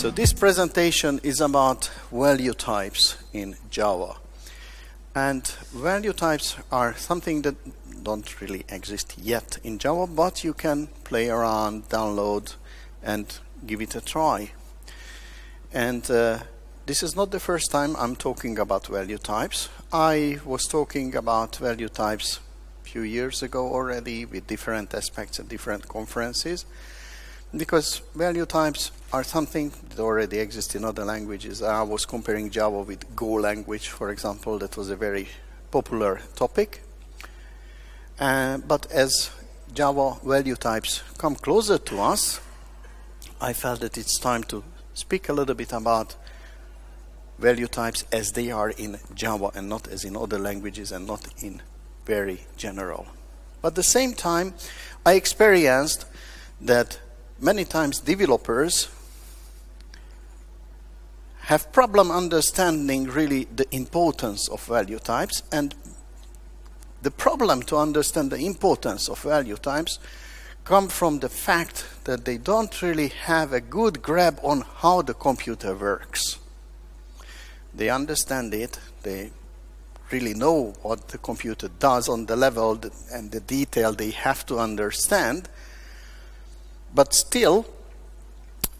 So this presentation is about value types in Java. And value types are something that don't really exist yet in Java, but you can play around, download, and give it a try. And this is not the first time I'm talking about value types. I was talking about value types a few years ago already with different aspects at different conferences, because value types are something that already exists in other languages. I was comparing Java with Go language, for example. That was a very popular topic. But as Java value types come closer to us, I felt that it's time to speak a little bit about value types as they are in Java and not as in other languages and not in very general. But at the same time, I experienced that many times developers have problem understanding really the importance of value types, and the problem to understand the importance of value types come from the fact that they don't really have a good grab on how the computer works. They understand it, they really know what the computer does on the level and the detail they have to understand, but still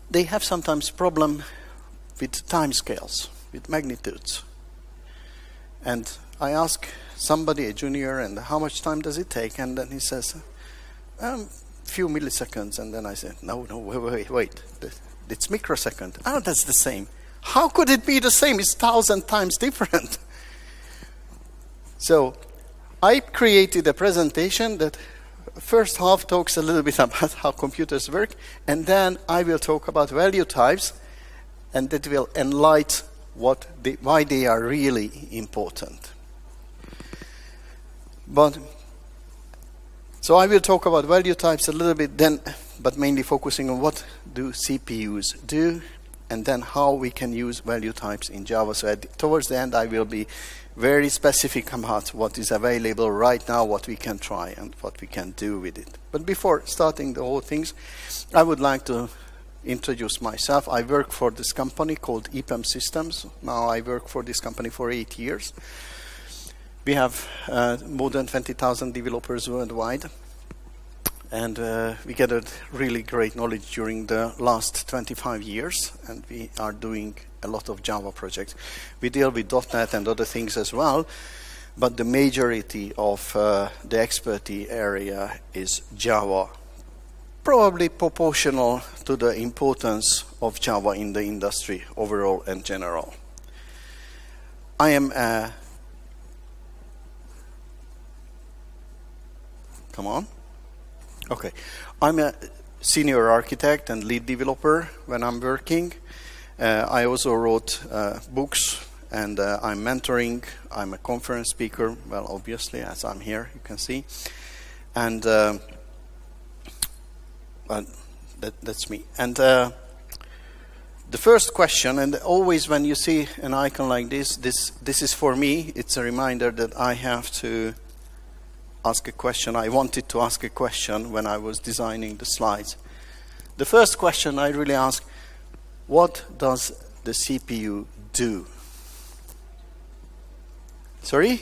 they have sometimes problem with timescales, with magnitudes. And I ask somebody, a junior, and how much time does it take? And then he says, few milliseconds. And then I say, no, wait. It's microsecond. Oh, that's the same. How could it be the same? It's 1,000 times different. So I created a presentation that first half talks a little bit about how computers work, and then I will talk about value types, and that will enlighten why they are really important. So I will talk about value types a little bit then, but mainly focusing on what do CPUs do, and then how we can use value types in Java. So towards the end, I will be very specific about what is available right now, what we can try, and what we can do with it. But before starting the whole things, I would like to introduce myself. I work for this company called EPAM Systems. Now I work for this company for 8 years. We have more than 20,000 developers worldwide. And we gathered really great knowledge during the last 25 years, and we are doing a lot of Java projects. We deal with .NET and other things as well, but the majority of the expertise area is Java, probably proportional to the importance of Java in the industry overall and general. I am a... Come on. Okay, I'm a senior architect and lead developer when I'm working. I also wrote books, and I'm mentoring. I'm a conference speaker, well, obviously, as I'm here, you can see. And that's me. And the first question, and always when you see an icon like this is for me. It's a reminder that I have to ask a question. I wanted to ask a question when I was designing the slides. The first question I really ask, what does the CPU do? Sorry?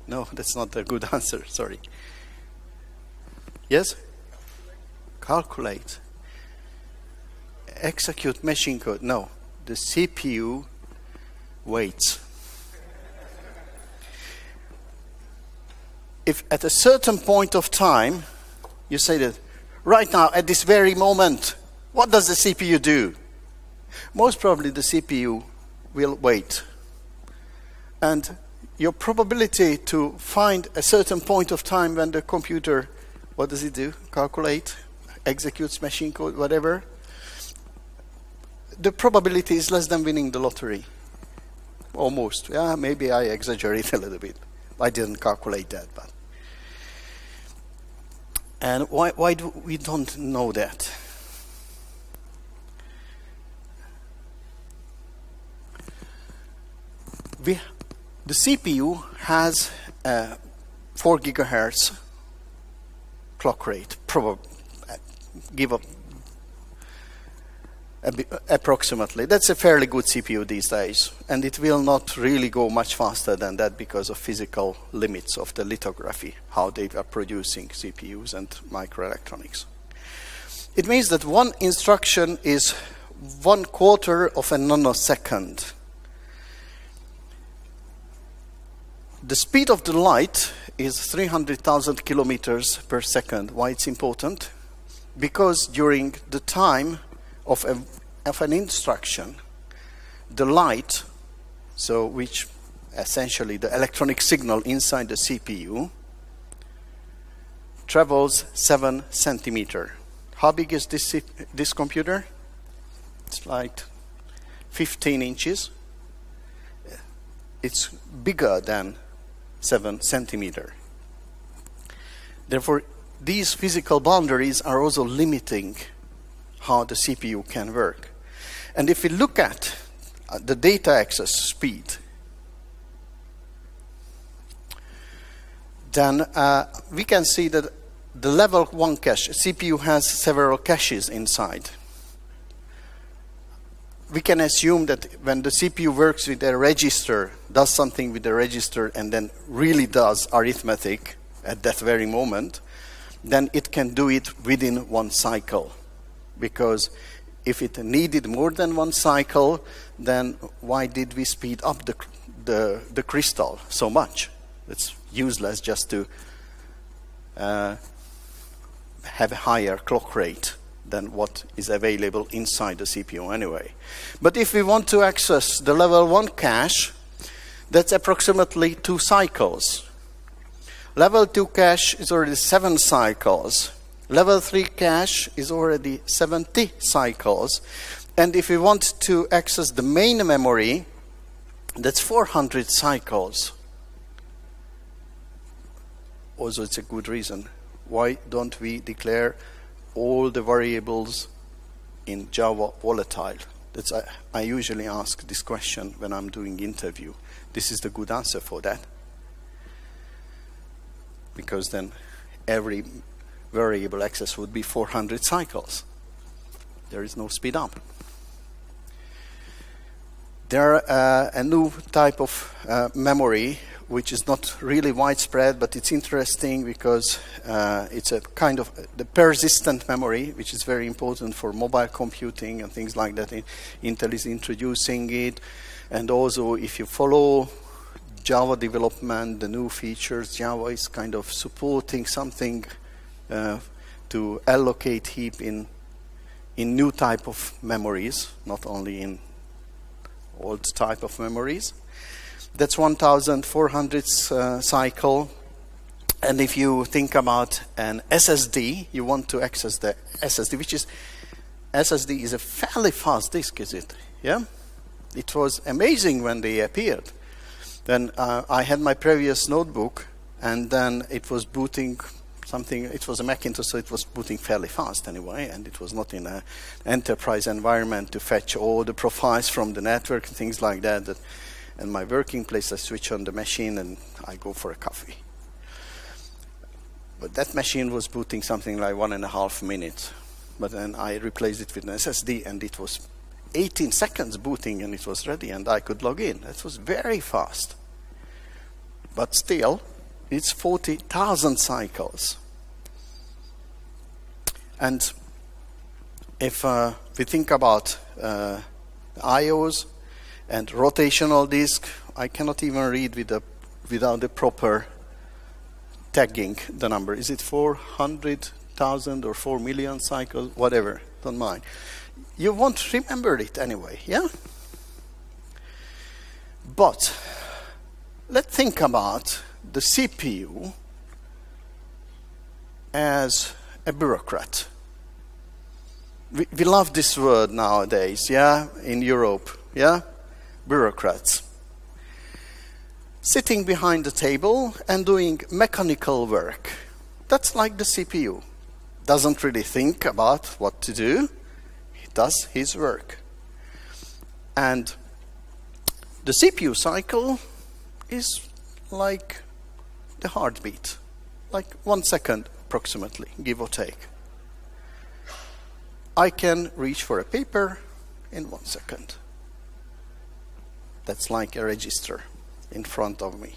No, that's not a good answer, sorry. Yes? Calculate. Execute machine code. No, the CPU waits. If at a certain point of time, you say that, right now, at this very moment, what does the CPU do? Most probably the CPU will wait. And your probability to find a certain point of time when the computer, what does it do? Calculate, executes machine code, whatever. The probability is less than winning the lottery. Almost. Yeah, maybe I exaggerate a little bit. I didn't calculate that, but. And why do we don't know that? The CPU has a 4 gigahertz clock rate. approximately. That's a fairly good CPU these days, and it will not really go much faster than that because of physical limits of the lithography, how they are producing CPUs and microelectronics. It means that one instruction is 1/4 of a nanosecond. The speed of the light is 300,000 kilometers per second. Why it's important? Because during the time of an instruction, the light, so which essentially the electronic signal inside the CPU, travels 7 centimeters. How big is this computer? It's like 15 inches. It's bigger than 7 centimeters. Therefore, these physical boundaries are also limiting how the CPU can work. And if we look at the data access speed, then we can see that the level 1 cache, CPU has several caches inside. We can assume that when the CPU works with a register, does something with the register, and then really does arithmetic at that very moment, then it can do it within 1 cycle. Because if it needed more than 1 cycle, then why did we speed up the crystal so much? It's useless just to have a higher clock rate than what is available inside the CPU anyway. But if we want to access the level 1 cache, that's approximately 2 cycles. Level 2 cache is already 7 cycles. Level 3 cache is already 70 cycles. And if we want to access the main memory, that's 400 cycles. Also, it's a good reason. Why don't we declare all the variables in Java volatile? That's I usually ask this question when I'm doing interview. This is the good answer for that. Because then every variable access would be 400 cycles. There is no speed up. There are a new type of memory which is not really widespread, but it's interesting because it's a kind of the persistent memory, which is very important for mobile computing and things like that. Intel is introducing it. And also, if you follow Java development, the new features, Java is kind of supporting something to allocate heap in new type of memories, not only in old type of memories. That's 1,400 cycle. And if you think about an SSD, you want to access the SSD, which is, SSD is a fairly fast disk, is it? Yeah? It was amazing when they appeared. Then I had my previous notebook, and then it was booting something. It was a Macintosh, so it was booting fairly fast anyway, and it was not in an enterprise environment to fetch all the profiles from the network and things like that. In my working place, I switch on the machine and I go for a coffee. But that machine was booting something like 1.5 minutes. But then I replaced it with an SSD, and it was 18 seconds booting, and it was ready, and I could log in. That was very fast. But still, it's 40,000 cycles. And if we think about IOs and rotational disk, I cannot even read without the proper tagging the number. Is it 400,000 or 4 million cycles? Whatever, don't mind. You won't remember it anyway, yeah? But let's think about the CPU as a bureaucrat. We love this word nowadays, yeah, in Europe, yeah? Bureaucrats. Sitting behind the table and doing mechanical work. That's like the CPU. Doesn't really think about what to do. He does his work. And the CPU cycle is like the heartbeat. Like 1 second approximately, give or take. I can reach for a paper, in 1 second. That's like a register in front of me.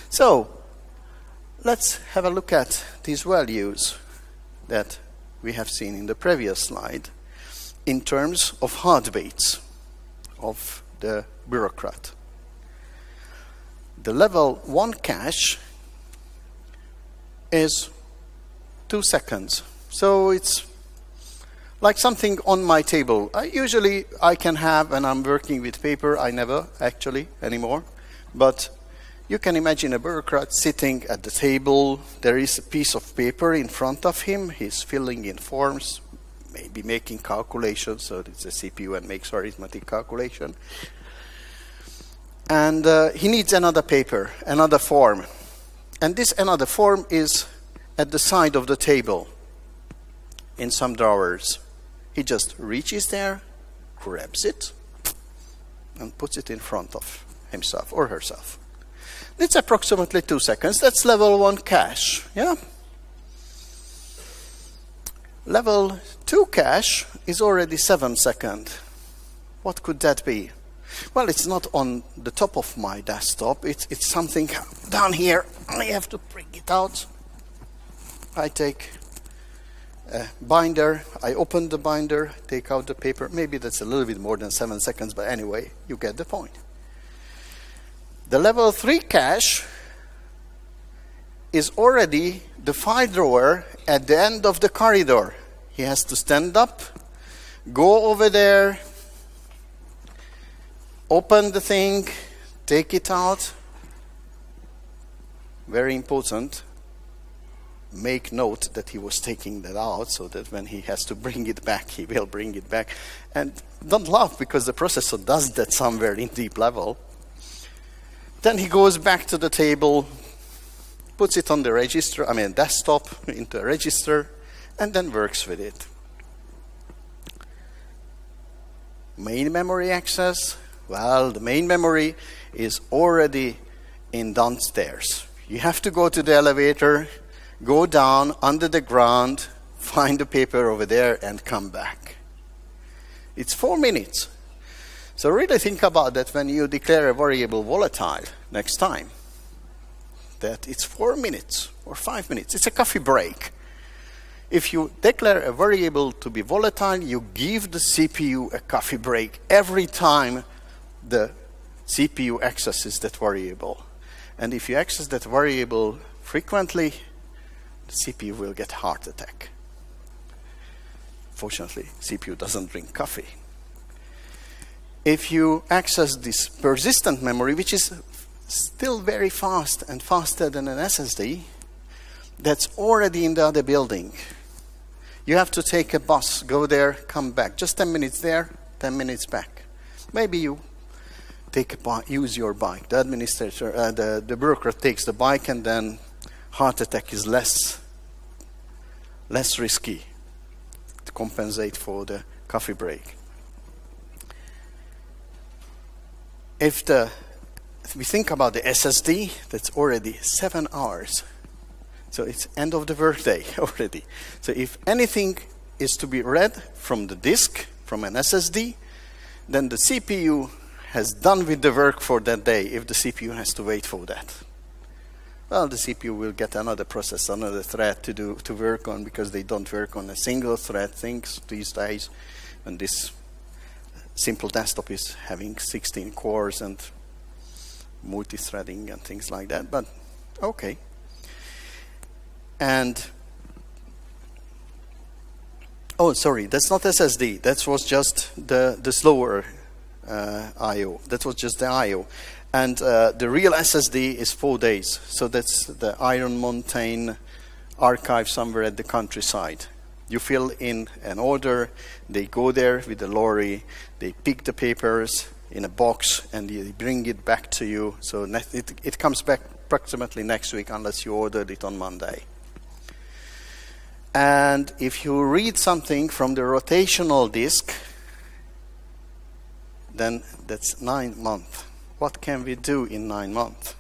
So let's have a look at these values that we have seen in the previous slide in terms of heartbeats of the bureaucrat. The level 1 cache is 2 seconds. So it's like something on my table. I can have, when I'm working with paper, I never actually anymore, but you can imagine a bureaucrat sitting at the table. There is a piece of paper in front of him. He's filling in forms, maybe making calculations, so it's a CPU and makes arithmetic calculation. And he needs another paper, another form. And this another form is at the side of the table in some drawers. He just reaches there, grabs it, and puts it in front of himself or herself. It's approximately 2 seconds. That's level 1 cache. Yeah. Level 2 cache is already 7 seconds. What could that be? Well, it's not on the top of my desktop. It's something down here. I have to bring it out. I take a binder. I open the binder, take out the paper. Maybe that's a little bit more than 7 seconds, but anyway, you get the point. The level 3 cache is already the file drawer at the end of the corridor. He has to stand up, go over there, open the thing, take it out. Very important. Make note that he was taking that out so that when he has to bring it back, he will bring it back. And don't laugh, because the processor does that somewhere in deep level. Then he goes back to the table, puts it on the register, desktop, into a register, and then works with it. Main memory access. Well, the main memory is already in downstairs. You have to go to the elevator, go down under the ground, find the paper over there, and come back. It's 4 minutes. So really think about that when you declare a variable volatile next time. That it's 4 minutes or 5 minutes. It's a coffee break. If you declare a variable to be volatile, you give the CPU a coffee break every time the CPU accesses that variable. And if you access that variable frequently, the CPU will get heart attack. Fortunately, CPU doesn't drink coffee. If you access this persistent memory, which is still very fast and faster than an SSD, that's already in the other building. You have to take a bus, go there, come back. Just 10 minutes there, 10 minutes back. Maybe you take a bike, use your bike. The administrator, the bureaucrat takes the bike, and then heart attack is less risky to compensate for the coffee break. If we think about the SSD, that's already 7 hours. So it's end of the workday already. So if anything is to be read from the disk, from an SSD, then the CPU has done with the work for that day if the CPU has to wait for that. Well, the CPU will get another process, another thread to work on, because they don't work on a single thread things these days. And this simple desktop is having 16 cores and multi-threading and things like that, but okay. And oh, sorry, that's not SSD. That was just the slower I/O. That was just the I/O. And the real SSD is 4 days. So that's the Iron Mountain archive somewhere at the countryside. You fill in an order, they go there with the lorry, they pick the papers in a box, and they bring it back to you. So it comes back approximately next week, unless you ordered it on Monday. And if you read something from the rotational disk, then that's 9 months. What can we do in 9 months?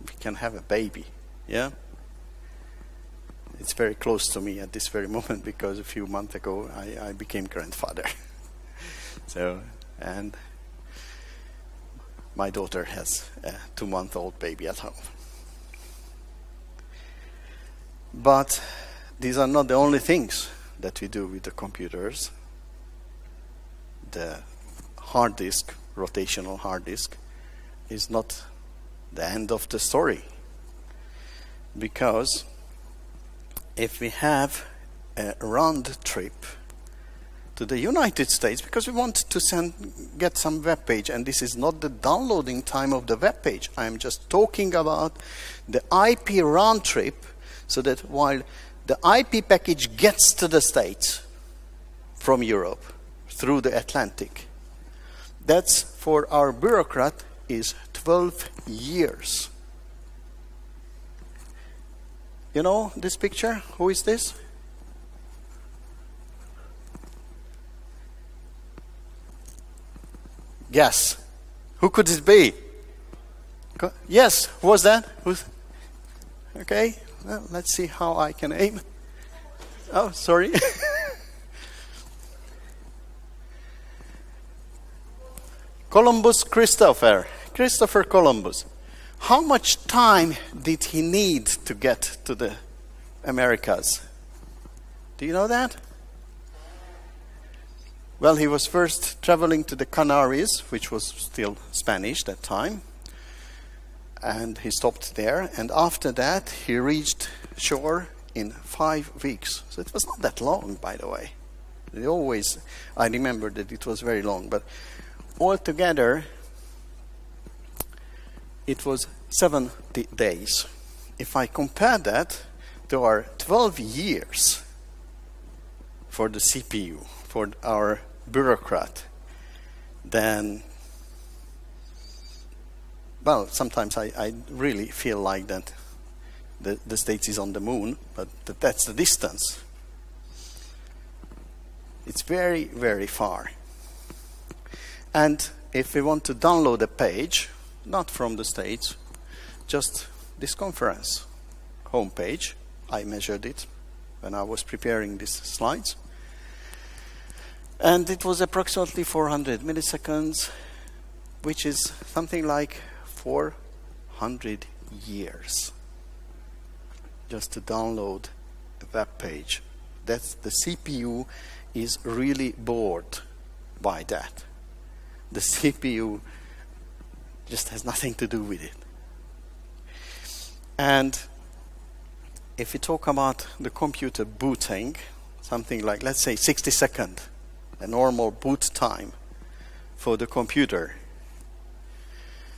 We can have a baby, yeah? It's very close to me at this very moment because a few months ago I became grandfather. So, and my daughter has a 2-month-old baby at home. But these are not the only things that we do with the computers. The hard disk, rotational hard disk, is not the end of the story. Because if we have a round trip to the United States, because we want to get some web page, and this is not the downloading time of the web page. I'm just talking about the IP round trip, so that while the IP package gets to the States from Europe through the Atlantic, that's for our bureaucrat is 12 years. You know this picture? Who is this? Guess. Who could it be? Yes, who was that? Who's? Okay, well, let's see how I can aim. Oh, sorry. Christopher Columbus. How much time did he need to get to the Americas? Do you know that? Well, he was first traveling to the Canaries, which was still Spanish that time. And he stopped there. And after that, he reached shore in 5 weeks. So it was not that long, by the way. I remember that it was very long. But altogether, it was 70 days. If I compare that to our 12 years for the CPU, for our bureaucrat, then, well, sometimes I really feel like that the States is on the moon, but that's the distance. It's very, very far. And if we want to download a page, not from the States, just this conference homepage, I measured it when I was preparing these slides. And it was approximately 400 milliseconds, which is something like 400 years just to download a web page. That's the CPU is really bored by that. The CPU just has nothing to do with it. And if we talk about the computer booting, something like, let's say, 60 seconds, a normal boot time for the computer,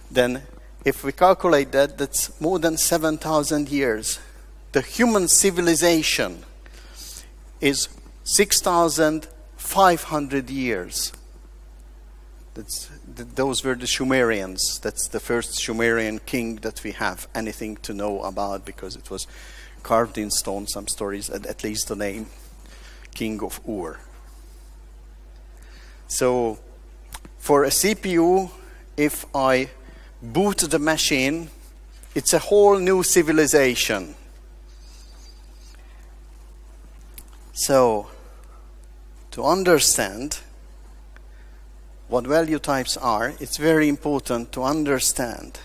then if we calculate that, that's more than 7,000 years. The human civilization is 6,500 years. Those were the Sumerians. That's the first Sumerian king that we have anything to know about, because it was carved in stone, some stories, at least the name, King of Ur. So for a CPU, if I boot the machine, it's a whole new civilization. So to understand what value types are, it's very important to understand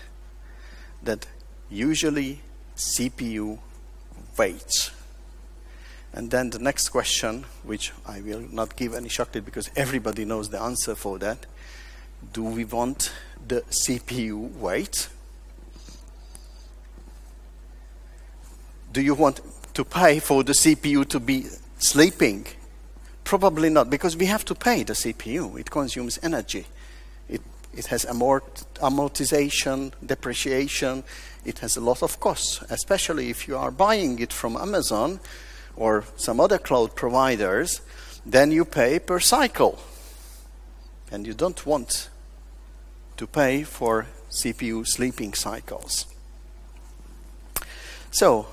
that usually CPU waits. And then the next question, which I will not give any shock to because everybody knows the answer for that. Do we want the CPU wait? Do you want to pay for the CPU to be sleeping? Probably not, because we have to pay the CPU. It consumes energy. It has amortization, depreciation. It has a lot of costs, especially if you are buying it from Amazon or some other cloud providers. Then you pay per cycle. And you don't want to pay for CPU sleeping cycles. So,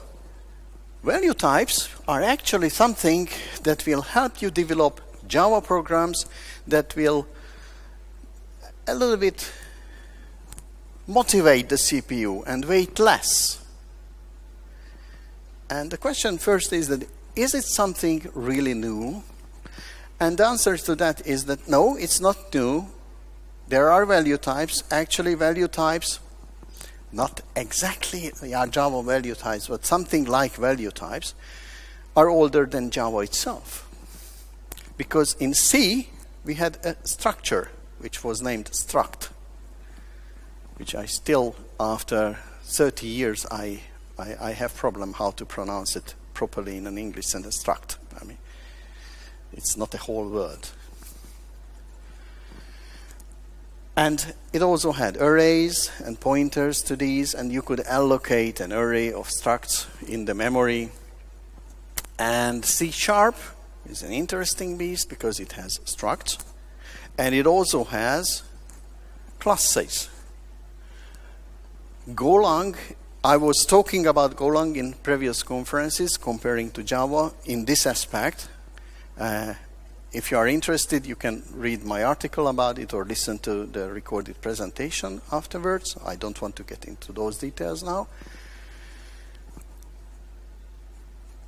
value types are actually something that will help you develop Java programs that will a little bit motivate the CPU and wait less. And the question first is that, is it something really new? And the answer to that is that no, it's not new. There are value types. Actually, value types, not exactly Java value types, but something like value types, are older than Java itself. Because in C, we had a structure which was named struct, which I still, after 30 years, I have problem how to pronounce it properly in an English sentence, struct. I mean, it's not a whole word. And it also had arrays and pointers to these, and you could allocate an array of structs in the memory. And C# is an interesting beast because it has structs, and it also has classes. Golang, I was talking about Golang in previous conferences, comparing to Java in this aspect. If you are interested, you can read my article about it or listen to the recorded presentation afterwards. I don't want to get into those details now.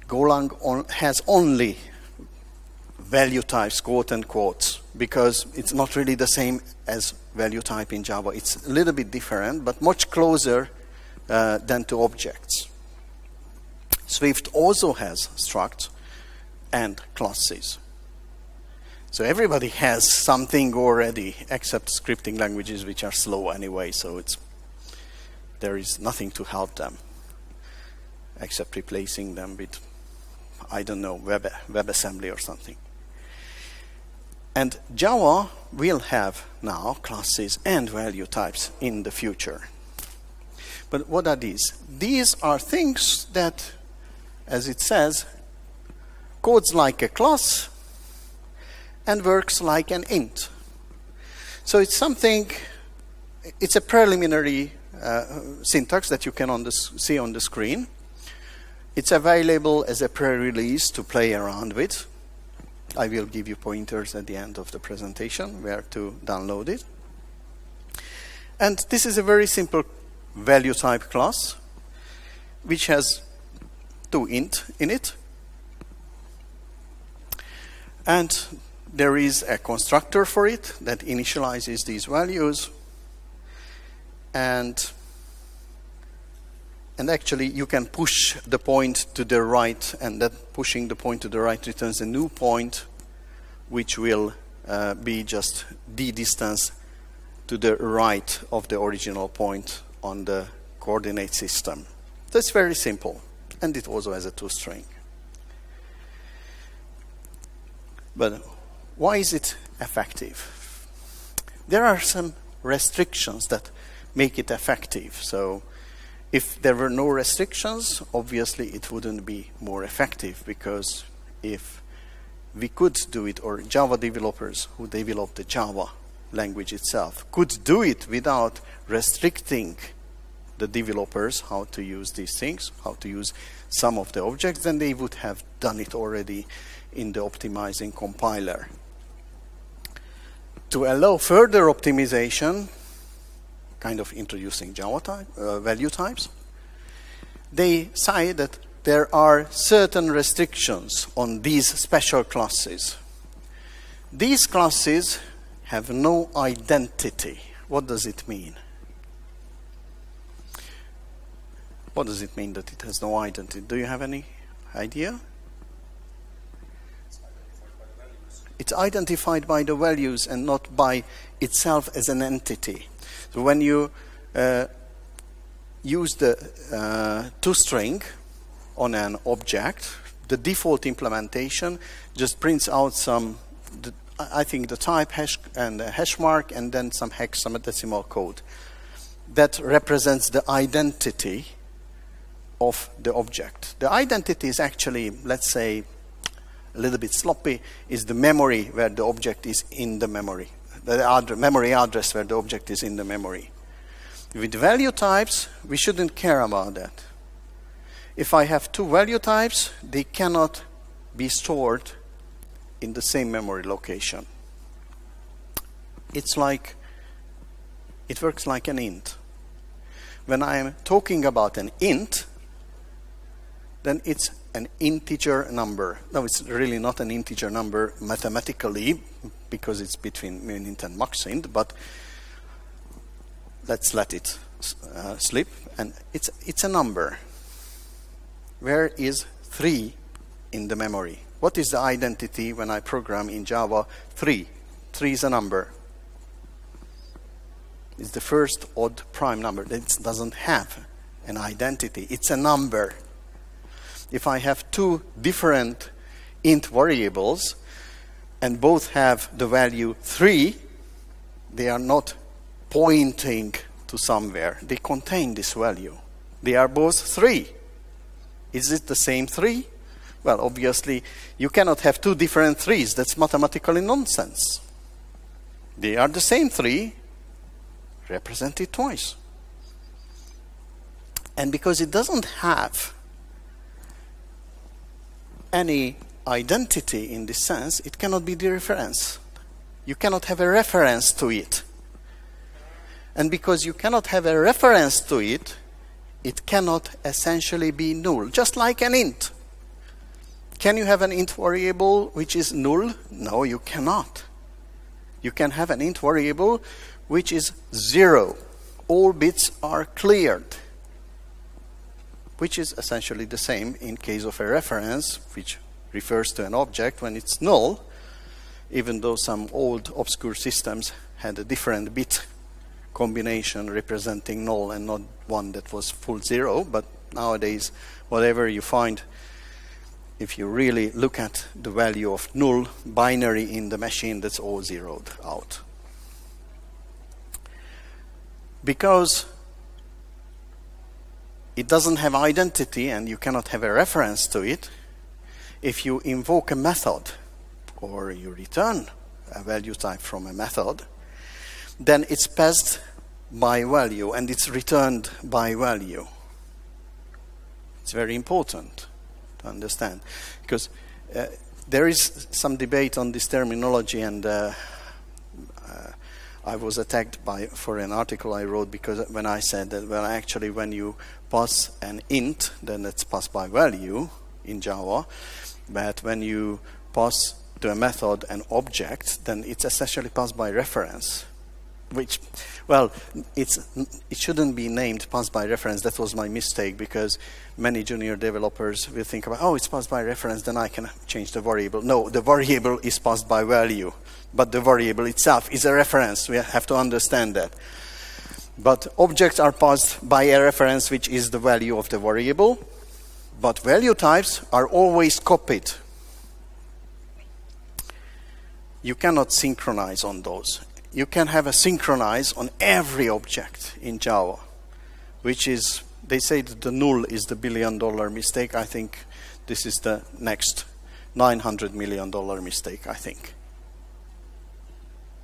Golang has only value types, quote unquote, because it's not really the same as value type in Java. It's a little bit different, but much closer than to objects. Swift also has structs and classes. So everybody has something already, except scripting languages which are slow anyway, so there is nothing to help them, except replacing them with, I don't know, WebAssembly or something. And Java will have now classes and value types in the future. But what are these? These are things that, as it says, codes like a class and works like an int. So it's something, it's a preliminary syntax that you can see on the screen. It's available as a pre-release to play around with. I will give you pointers at the end of the presentation where to download it. And this is a very simple value type class which has 2 int in it. And there is a constructor for it that initializes these values. And actually, you can push the point to the right, and that pushing the point to the right returns a new point, which will be just the distance to the right of the original point on the coordinate system. That's very simple, and it also has a toString. But why is it effective? There are some restrictions that make it effective. So if there were no restrictions, obviously it wouldn't be more effective, because if we could do it, or Java developers who develop the Java language itself could do it without restricting the developers how to use these things, how to use some of the objects, then they would have done it already in the optimizing compiler. To allow further optimization, kind of introducing Java value types, they say that there are certain restrictions on these special classes. These classes have no identity. What does it mean? What does it mean that it has no identity? Do you have any idea? It's identified by the values and not by itself as an entity. So when you use the toString on an object, the default implementation just prints out some, I think the type hash and a hash mark, and then some hexadecimal code that represents the identity of the object. The identity is actually, let's say, a little bit sloppy, is the memory where the object is in the memory. The memory address where the object is in the memory. With value types, we shouldn't care about that. If I have 2 value types, they cannot be stored in the same memory location. It's like, it works like an int. When I am talking about an int, then it's an integer number. No, it's really not an integer number mathematically, because it's between minint and maxint, but let's let it slip, and it's a number. Where is 3 in the memory? What is the identity when I program in Java 3? 3 is a number. It's the first odd prime number. It doesn't have an identity. It's a number. If I have 2 different int variables and both have the value 3, they are not pointing to somewhere. They contain this value. They are both 3. Is it the same 3? Well, obviously, you cannot have 2 different 3s. That's mathematically nonsense. They are the same 3, represented twice. And because it doesn't have any identity in this sense, it cannot be the reference. You cannot have a reference to it. And because you cannot have a reference to it, it cannot essentially be null, just like an int. Can you have an int variable which is null? No, you cannot. You can have an int variable which is 0. All bits are cleared, which is essentially the same in case of a reference, which refers to an object when it's null, even though some old obscure systems had a different bit combination representing null and not one that was full 0. But nowadays, whatever you find, if you really look at the value of null binary in the machine, that's all zeroed out. Because it doesn't have identity and you cannot have a reference to it, if you invoke a method or you return a value type from a method, then it's passed by value and it's returned by value. It's very important to understand, because there is some debate on this terminology, and I was attacked for an article I wrote, because when I said that, well, actually when you pass an int, then it's passed by value in Java, but when you pass to a method an object, then it's essentially passed by reference. Which, well, it shouldn't be named passed by reference. That was my mistake, because many junior developers will think about, oh, it's passed by reference, then I can change the variable. No, the variable is passed by value, but the variable itself is a reference. We have to understand that. But objects are passed by a reference, which is the value of the variable, but value types are always copied. You cannot synchronize on those. You can have a synchronize on every object in Java, which is, they say that the null is the $1 billion mistake. I think this is the next $900 million mistake, I think.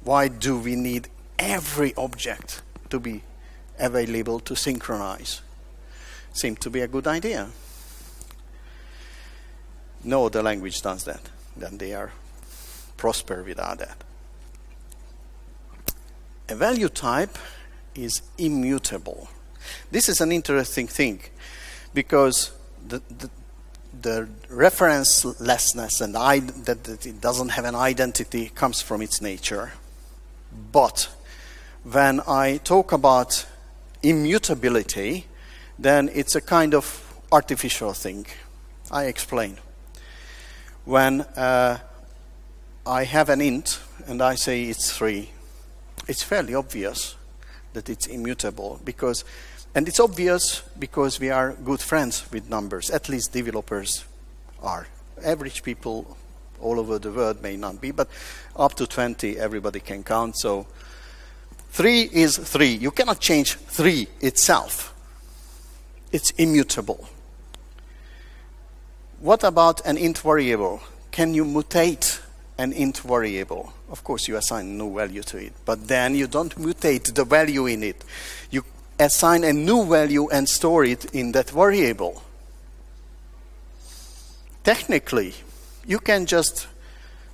Why do we need every object to be available to synchronize? Seemed to be a good idea. No other language does that. Then they are prosper without that. A value type is immutable. This is an interesting thing, because the referencelessness and that it doesn't have an identity comes from its nature. But when I talk about immutability, then it's a kind of artificial thing. I explain. When I have an int and I say it's 3, it's fairly obvious that it's immutable, and it's obvious because we are good friends with numbers. At least developers are. Average people all over the world may not be, but up to 20 everybody can count. So 3 is 3. You cannot change 3 itself. It's immutable. What about an int variable? Can you mutate an int variable? Of course, you assign no value to it, but then you don't mutate the value in it. You assign a new value and store it in that variable. Technically, you can just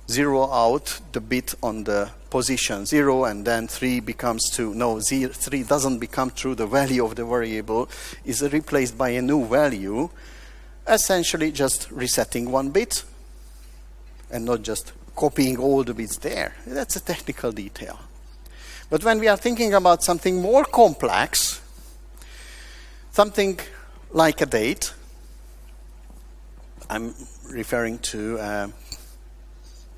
zero out the bit on the position 0 and then 3 becomes 2. No, 3 doesn't become true. The value of the variable is replaced by a new value, essentially just resetting one bit and not just copying all the bits there. That's a technical detail. But when we are thinking about something more complex, something like a date, I'm referring to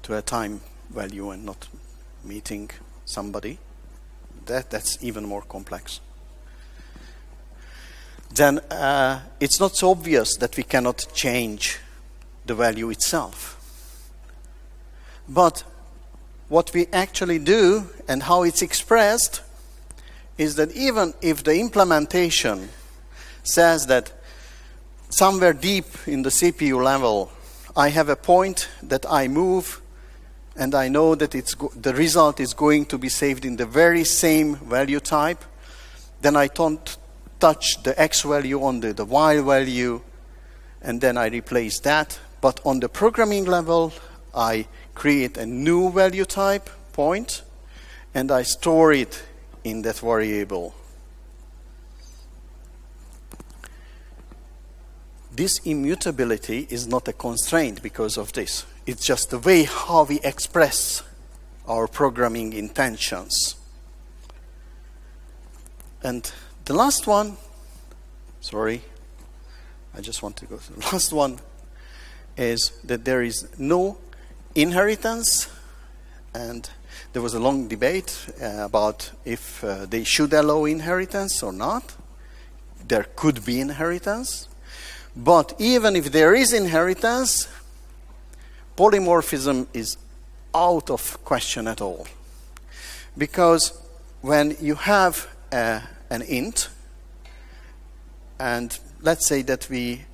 a time value and not meeting somebody. That's even more complex. Then it's not so obvious that we cannot change the value itself. But what we actually do and how it's expressed is that even if the implementation says that somewhere deep in the CPU level I have a point that I move and I know that the result is going to be saved in the very same value type, then I don't touch the X value on the Y value, and then I replace that. But on the programming level, I create a new value type point, and I store it in that variable. This immutability is not a constraint because of this. It's just the way how we express our programming intentions. And the last one, sorry, I just want to go to the last one, is that there is no inheritance. And there was a long debate about if they should allow inheritance or not. There could be inheritance. But even if there is inheritance, polymorphism is out of question at all. Because when you have an int, and let's say that we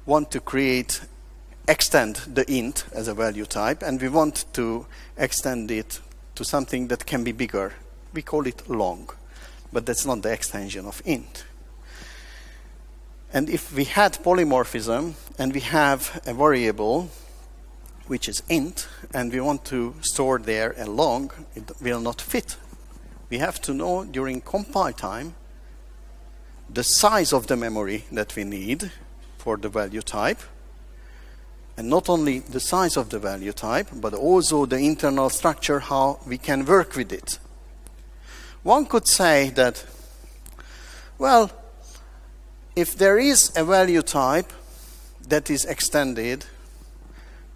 want to extend the int as a value type, and we want to extend it to something that can be bigger. We call it long, but that's not the extension of int. And if we had polymorphism and we have a variable which is int, and we want to store there a long, it will not fit. We have to know during compile time the size of the memory that we need for the value type, and not only the size of the value type, but also the internal structure, how we can work with it. One could say that, well, if there is a value type that is extended,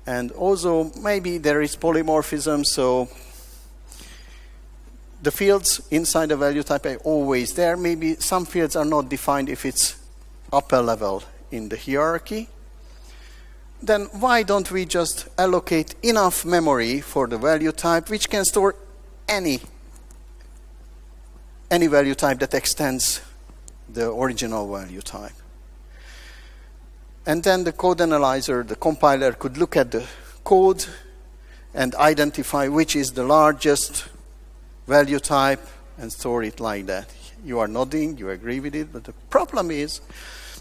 and also maybe there is polymorphism, so the fields inside the value type are always there. Maybe some fields are not defined if it's upper level in the hierarchy. Then why don't we just allocate enough memory for the value type which can store any value type that extends the original value type? And then the code analyzer, the compiler, could look at the code and identify which is the largest value type and store it like that. You are nodding, you agree with it, but the problem is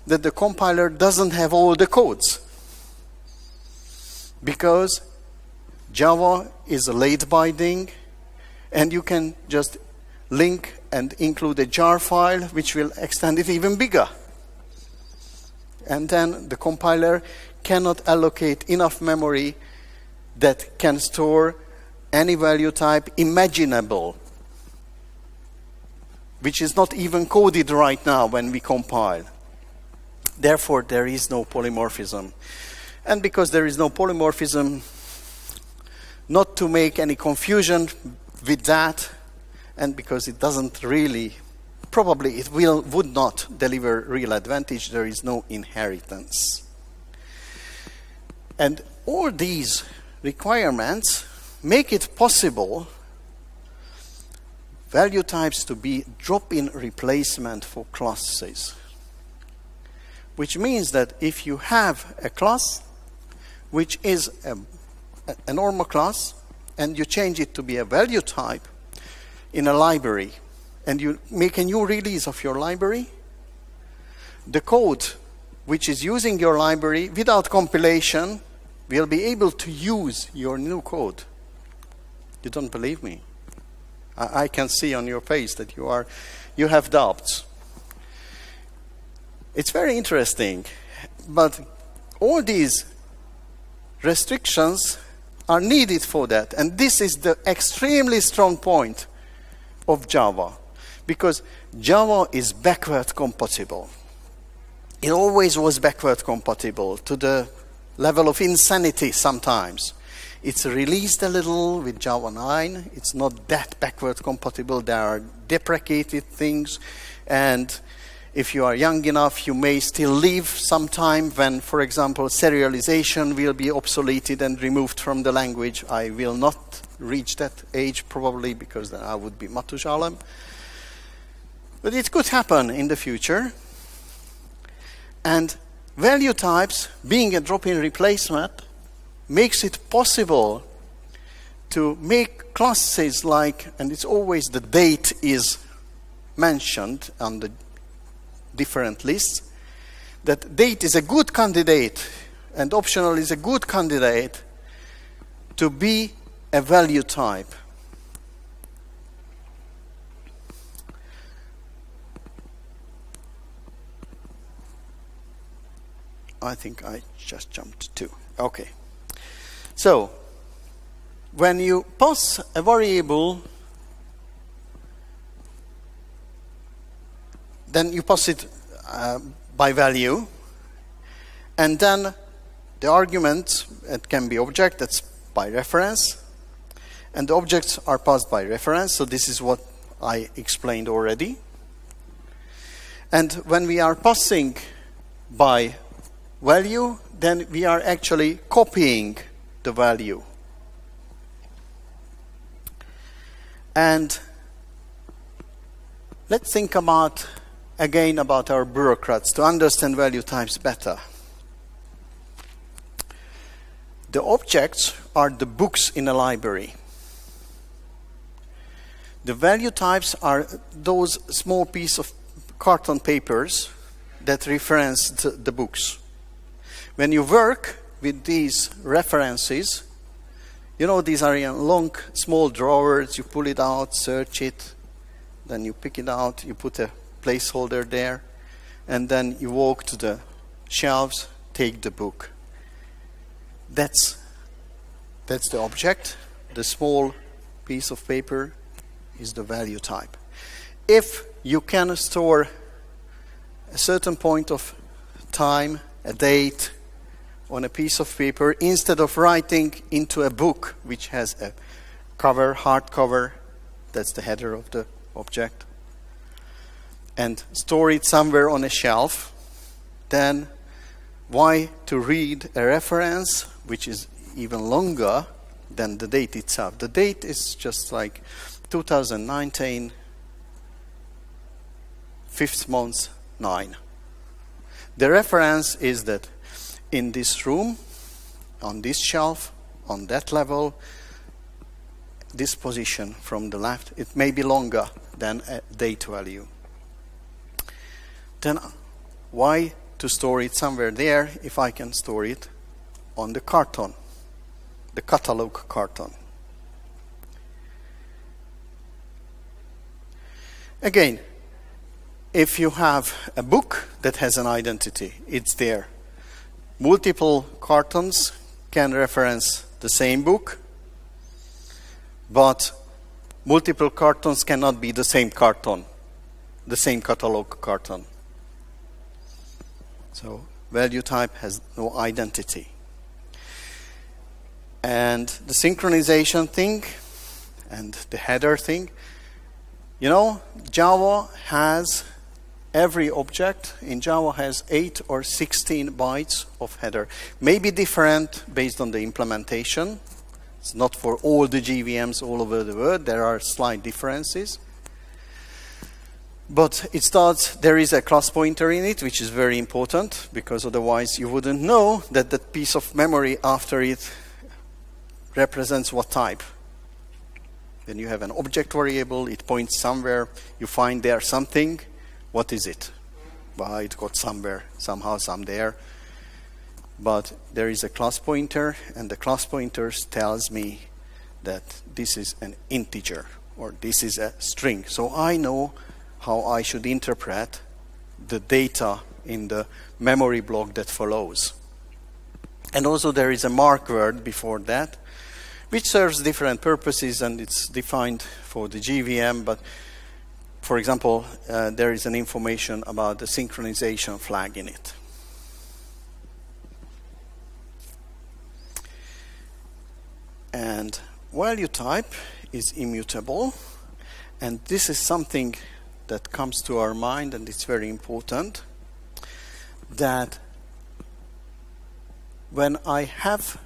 that the compiler doesn't have all the codes. Because Java is a late binding, and you can just link and include a jar file which will extend it even bigger. And then the compiler cannot allocate enough memory that can store any value type imaginable, which is not even coded right now when we compile. Therefore, there is no polymorphism. And because there is no polymorphism, not to make any confusion with that, and because it doesn't really, probably it would not deliver real advantage, there is no inheritance. And all these requirements make it possible value types to be drop-in replacement for classes. Which means that if you have a class which is a normal class, and you change it to be a value type in a library, and you make a new release of your library, the code which is using your library without compilation will be able to use your new code. You don't believe me? I can see on your face that you have doubts. It's very interesting, but all these restrictions are needed for that. And this is the extremely strong point of Java, because Java is backward compatible. It always was backward compatible to the level of insanity sometimes. It's released a little with Java 9. It's not that backward compatible. There are deprecated things. And if you are young enough, you may still live sometime when, for example, serialization will be obsoleted and removed from the language. I will not reach that age probably, because then I would be Matusalem. But it could happen in the future. And value types, being a drop-in replacement, makes it possible to make classes like, and it's always the date is mentioned on the different lists, that date is a good candidate and optional is a good candidate to be a value type. I think I just jumped to. Okay. So, when you pass a variable, then you pass it by value, and then the argument, it can be object, that's by reference, and the objects are passed by reference, so this is what I explained already. And when we are passing by value, then we are actually copying the value. And let's think about, again, about our bureaucrats to understand value types better. The objects are the books in a library. The value types are those small pieces of carton papers that reference the books. When you work with these references, you know, these are in long, small drawers. You pull it out, search it, then you pick it out, you put a placeholder there, and then you walk to the shelves, take the book. That's the object. The small piece of paper is the value type. If you can store a certain point of time, a date, on a piece of paper, instead of writing into a book which has a cover, hardcover, that's the header of the object, and store it somewhere on a shelf, then why to read a reference which is even longer than the date itself? The date is just like 2019, 5th month, 9. The reference is that in this room, on this shelf, on that level, this position from the left, it may be longer than a date value. Then why to store it somewhere there if I can store it on the carton, the catalog carton? Again, if you have a book that has an identity, it's there. Multiple cartons can reference the same book, but multiple cartons cannot be the same carton, the same catalog carton. So value type has no identity. And the synchronization thing and the header thing, you know, Java has, every object in Java has 8 or 16 bytes of header. Maybe different based on the implementation. It's not for all the GVMs all over the world. There are slight differences. But it starts, there is a class pointer in it, which is very important, because otherwise you wouldn't know that that piece of memory after it represents what type. When you have an object variable, it points somewhere, you find there something. What is it? Well, it got somewhere, somehow, some there. But there is a class pointer, and the class pointer tells me that this is an integer, or this is a string. So I know how I should interpret the data in the memory block that follows. And also there is a mark word before that, which serves different purposes, and it's defined for the GVM. But for example, there is an information about the synchronization flag in it. And value type is immutable, and this is something that comes to our mind, and it's very important, that when I have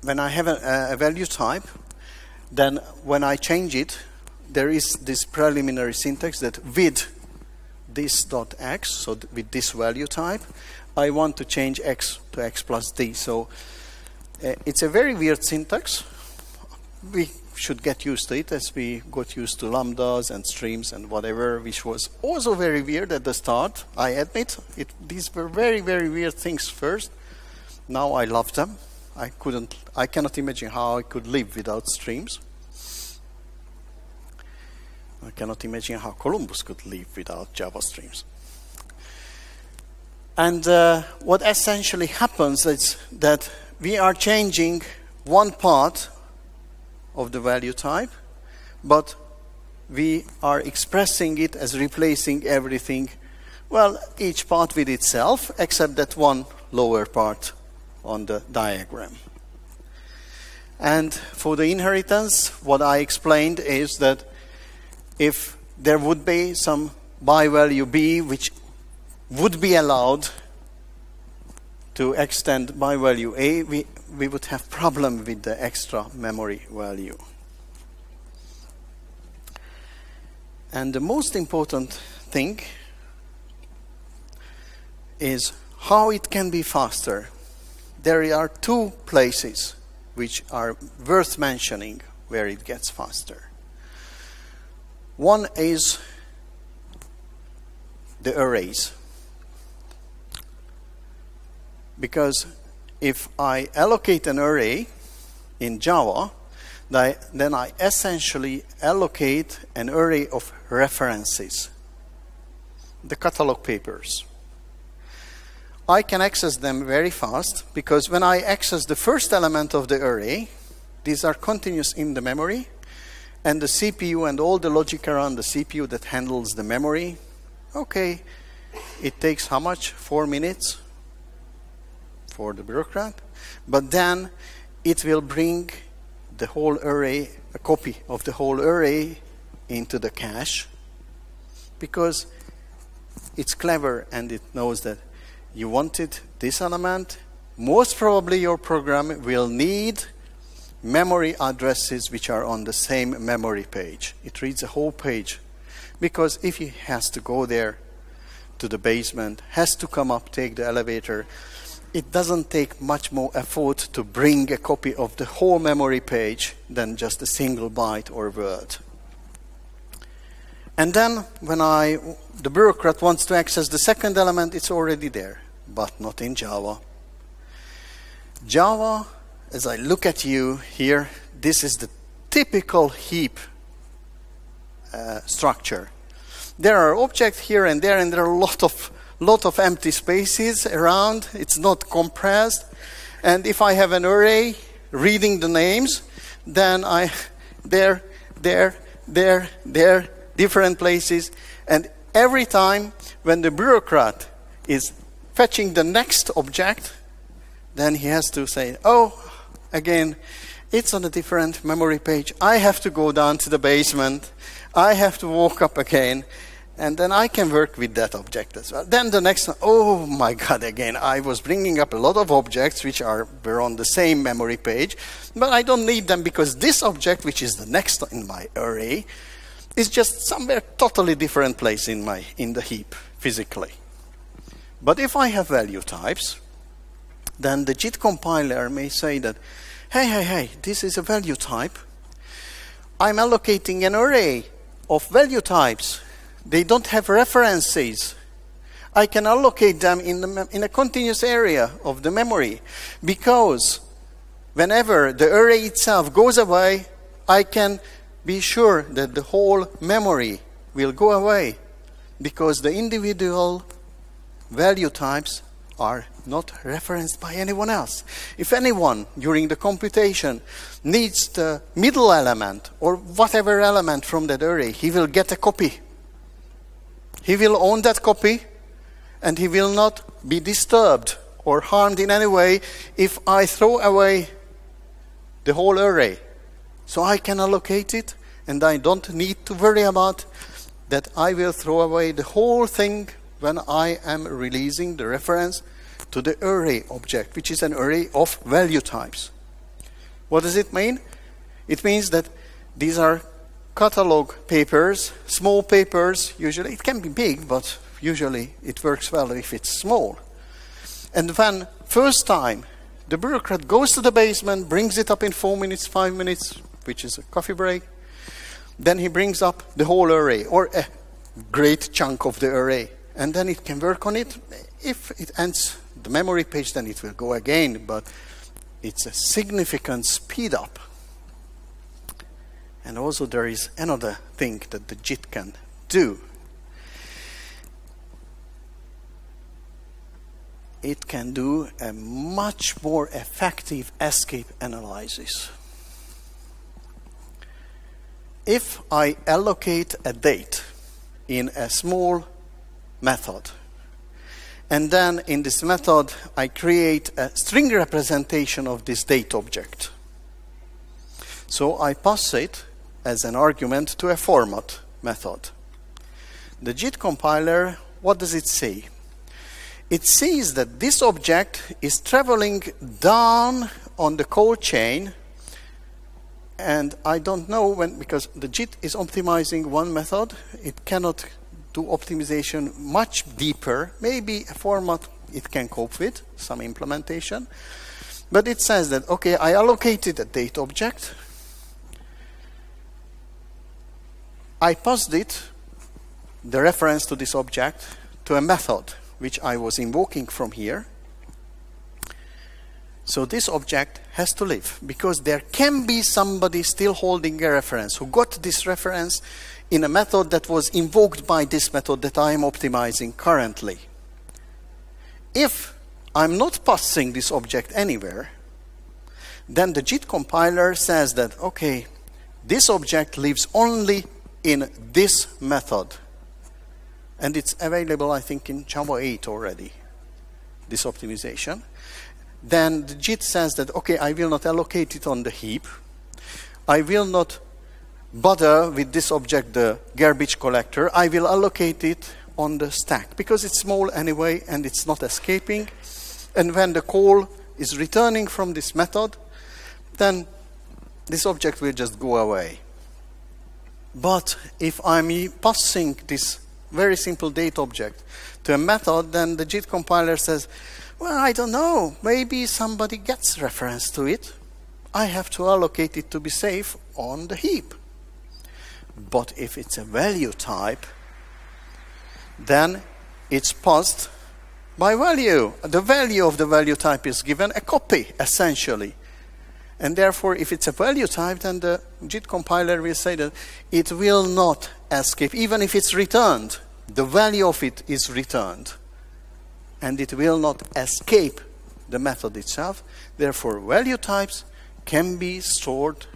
a value type, then when I change it, there is this preliminary syntax that with this dot x, so with this value type, I want to change x to x plus d. So it's a very weird syntax. We should get used to it as we got used to lambdas and streams and whatever, which was also very weird at the start. I admit these were very, very weird things first. Now I love them. I cannot imagine how I could live without streams. I cannot imagine how Columbus could live without Java streams. And what essentially happens is that we are changing one part of the value type, but we are expressing it as replacing everything, well, each part with itself, except that one lower part on the diagram. And for the inheritance, what I explained is that if there would be some by value b which would be allowed to extend by value a, we would have problem with the extra memory value. And the most important thing is how it can be faster. There are two places which are worth mentioning where it gets faster. One is the arrays. Because if I allocate an array in Java, then I essentially allocate an array of references, the catalog papers. I can access them very fast because when I access the first element of the array, these are continuous in the memory, and the CPU and all the logic around the CPU that handles the memory, okay, it takes how much? 4 minutes for the bureaucrat, but then it will bring the whole array, a copy of the whole array into the cache, because it's clever and it knows that you wanted this element. Most probably your program will need memory addresses which are on the same memory page. It reads the whole page, because if he has to go there to the basement, has to come up, take the elevator, it doesn't take much more effort to bring a copy of the whole memory page than just a single byte or word. And then when the bureaucrat wants to access the second element, it's already there, but not in Java. Java, as I look at you here, this is the typical heap structure. There are objects here and there are a lot of empty spaces around. It's not compressed. And if I have an array reading the names, then there, different places. And every time when the bureaucrat is fetching the next object, then he has to say, oh, again, it's on a different memory page. I have to go down to the basement. I have to walk up again. And then I can work with that object as well. Then the next one, oh my God, again, I was bringing up a lot of objects which were on the same memory page, but I don't need them because this object, which is the next in my array, is just somewhere totally different place in the heap, physically. But if I have value types, then the JIT compiler may say that, hey, this is a value type. I'm allocating an array of value types. They don't have references. I can allocate them in a continuous area of the memory, because whenever the array itself goes away, I can be sure that the whole memory will go away. because the individual value types are not referenced by anyone else. If anyone during the computation needs the middle element or whatever element from that array, he will get a copy. He will own that copy, and he will not be disturbed or harmed in any way if I throw away the whole array. So I can allocate it, and I don't need to worry about that I will throw away the whole thing when I am releasing the reference to the array object, which is an array of value types. What does it mean? It means that these are catalog papers, small papers, usually. It can be big, but usually it works well if it's small. And when first time the bureaucrat goes to the basement, brings it up in 4 minutes, 5 minutes, which is a coffee break, then he brings up the whole array, or a great chunk of the array. And then it can work on it. If it ends the memory page, then it will go again, but it's a significant speed up. And also there is another thing that the JIT can do. It can do a much more effective escape analysis. If I allocate a date in a small method, and then in this method I create a string representation of this date object. So I pass it as an argument to a format method. The JIT compiler, what does it say? It says that this object is traveling down on the code chain, and I don't know when, because the JIT is optimizing one method, it cannot do optimization much deeper. Maybe a format it can cope with, some implementation. But it says that, okay, I allocated a date object. I passed it, the reference to this object, to a method which I was invoking from here. So this object has to live, because there can be somebody still holding a reference who got this reference in a method that was invoked by this method that I am optimizing currently. If I'm not passing this object anywhere, then the JIT compiler says that, okay, this object lives only in this method. And it's available, I think, in Java 8 already, this optimization. Then the JIT says that, okay, I will not allocate it on the heap. I will not bother with this object, the garbage collector. I will allocate it on the stack, because it's small anyway and it's not escaping. And when the call is returning from this method, then this object will just go away. But if I'm passing this very simple date object to a method, then the JIT compiler says, well, I don't know, maybe somebody gets reference to it. I have to allocate it to be safe on the heap. But if it's a value type, then it's passed by value. The value of the value type is given a copy, essentially. And therefore, if it's a value type, then the JIT compiler will say that it will not escape. Even if it's returned, the value of it is returned. And it will not escape the method itself. Therefore, value types can be stored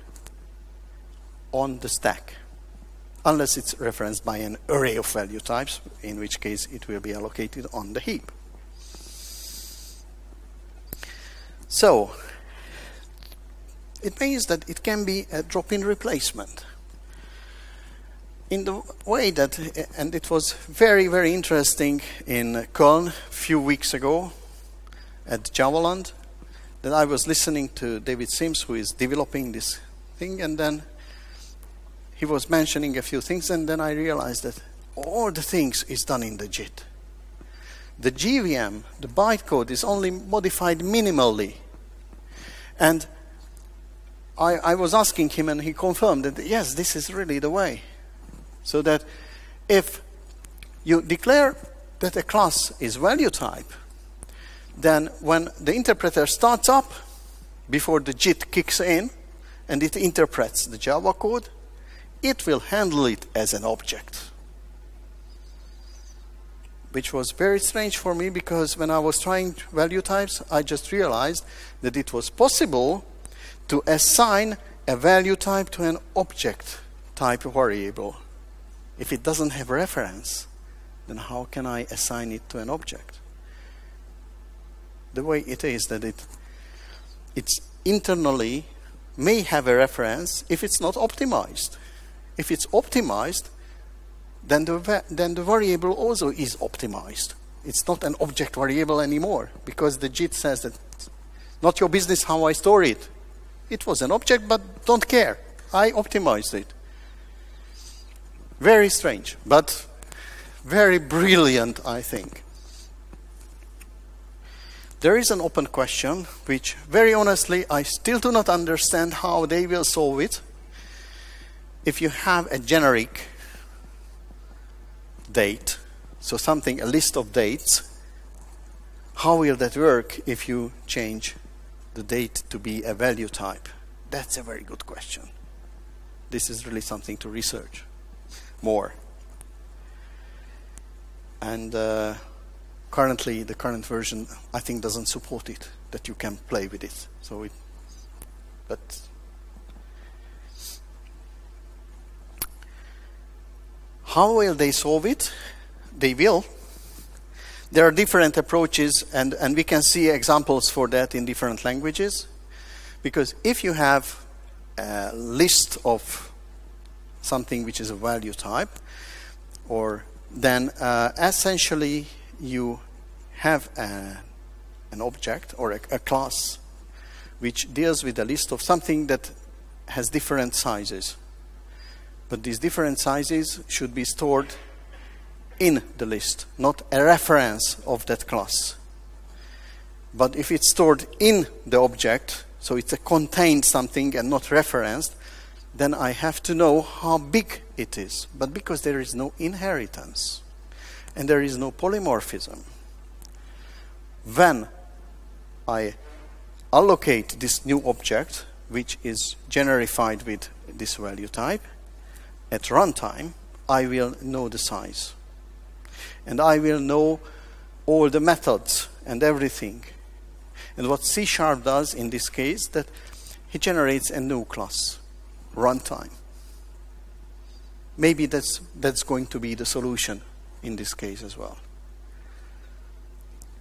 on the stack, unless it's referenced by an array of value types, in which case it will be allocated on the heap. So, it means that it can be a drop-in replacement. In the way that, and it was very, very interesting in Köln a few weeks ago at Javaland, that I was listening to David Sims, who is developing this thing, and then he was mentioning a few things, and then I realized that all the things is done in the JIT. The GVM, the bytecode, is only modified minimally. And I was asking him, and he confirmed that, yes, this is really the way. So that if you declare that a class is value type, then when the interpreter starts up, before the JIT kicks in, and it interprets the Java code, it will handle it as an object. which was very strange for me, because when I was trying value types, I just realized that it was possible to assign a value type to an object type variable. If it doesn't have reference, then how can I assign it to an object? The way it is that it's internally may have a reference if it's not optimized. If it's optimized, then the variable also is optimized. It's not an object variable anymore, because the JIT says that not your business how I store it. It was an object, but don't care. I optimized it. Very strange, but very brilliant, I think. There is an open question, which very honestly, I still do not understand how they will solve it. If you have a generic date, so something, a list of dates, how will that work if you change the date to be a value type? That's a very good question. This is really something to research more. And currently, the current version, I think, doesn't support it, that you can play with it. So but how will they solve it? They will. There are different approaches, and we can see examples for that in different languages. Because if you have a list of something which is a value type, or then essentially you have an object or a class which deals with a list of something that has different sizes. But these different sizes should be stored in the list, not a reference of that class. But if it's stored in the object, so it's a contained something and not referenced, then I have to know how big it is. But because there is no inheritance and there is no polymorphism, when I allocate this new object, which is generified with this value type, at runtime, I will know the size. And I will know all the methods and everything. And what C# does in this case, that he generates a new class, runtime. Maybe that's going to be the solution in this case as well.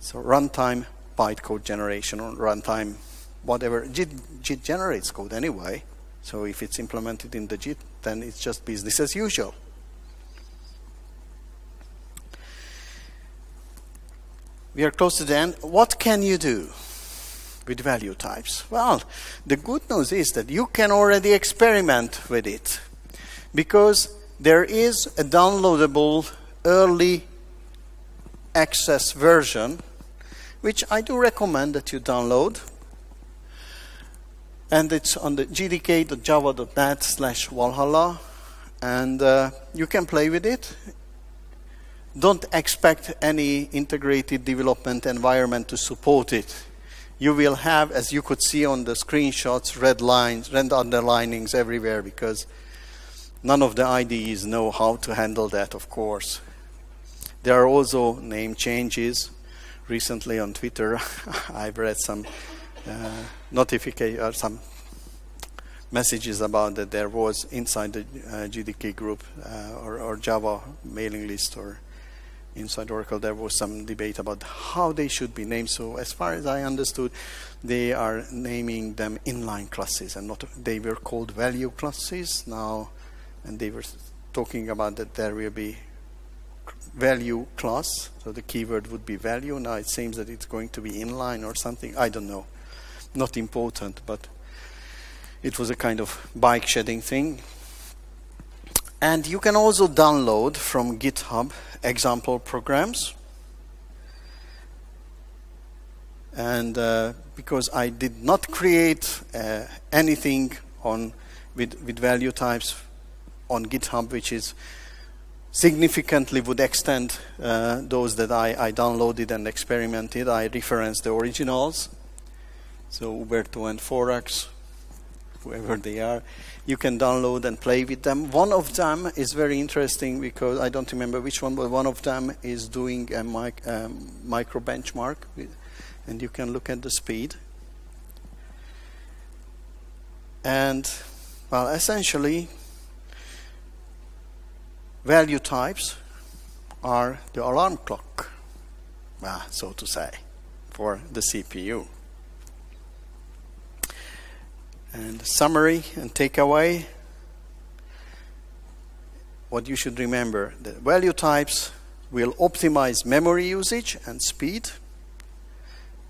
So runtime bytecode generation, or runtime whatever. JIT generates code anyway. So if it's implemented in the JIT, then it's just business as usual. We are close to the end. What can you do with value types? Well, the good news is that you can already experiment with it, because there is a downloadable early access version, which I do recommend that you download. And it's on the gdk.java.net/Valhalla, and you can play with it. Don't expect any integrated development environment to support it. You will have, as you could see on the screenshots, red lines, red underlinings everywhere, because none of the IDEs know how to handle that, of course. There are also name changes. Recently on Twitter, I've read some some messages about that there was inside the GDK group or Java mailing list, or inside Oracle, there was some debate about how they should be named. So as far as I understood, they are naming them inline classes, and not, they were called value classes now, and they were talking about that there will be value class, so the keyword would be value. Now it seems that it's going to be inline or something. I don't know. Not important, but it was a kind of bike shedding thing. And you can also download from GitHub example programs. And because I did not create anything with value types on GitHub, which is significantly would extend those that I downloaded and experimented, I referenced the originals. So Uberto and Forax. whoever they are. You can download and play with them. One of them is very interesting because I don't remember which one, but one of them is doing a micro benchmark, and you can look at the speed. And, well, essentially, value types are the alarm clock, so to say, for the CPU. And summary and takeaway, what you should remember, the value types will optimize memory usage and speed,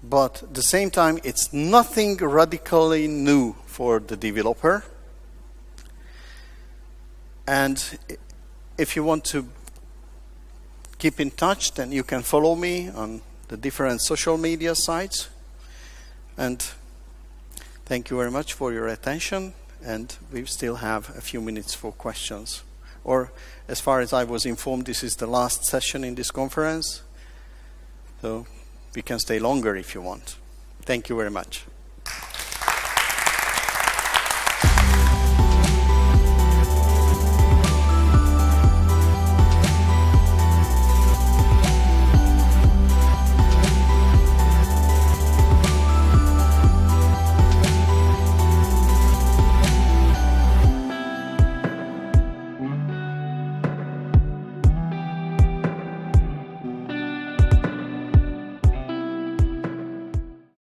but at the same time it's nothing radically new for the developer. And if you want to keep in touch, then you can follow me on the different social media sites. And thank you very much for your attention, and we still have a few minutes for questions. Or, as far as I was informed, this is the last session in this conference, so we can stay longer if you want. Thank you very much.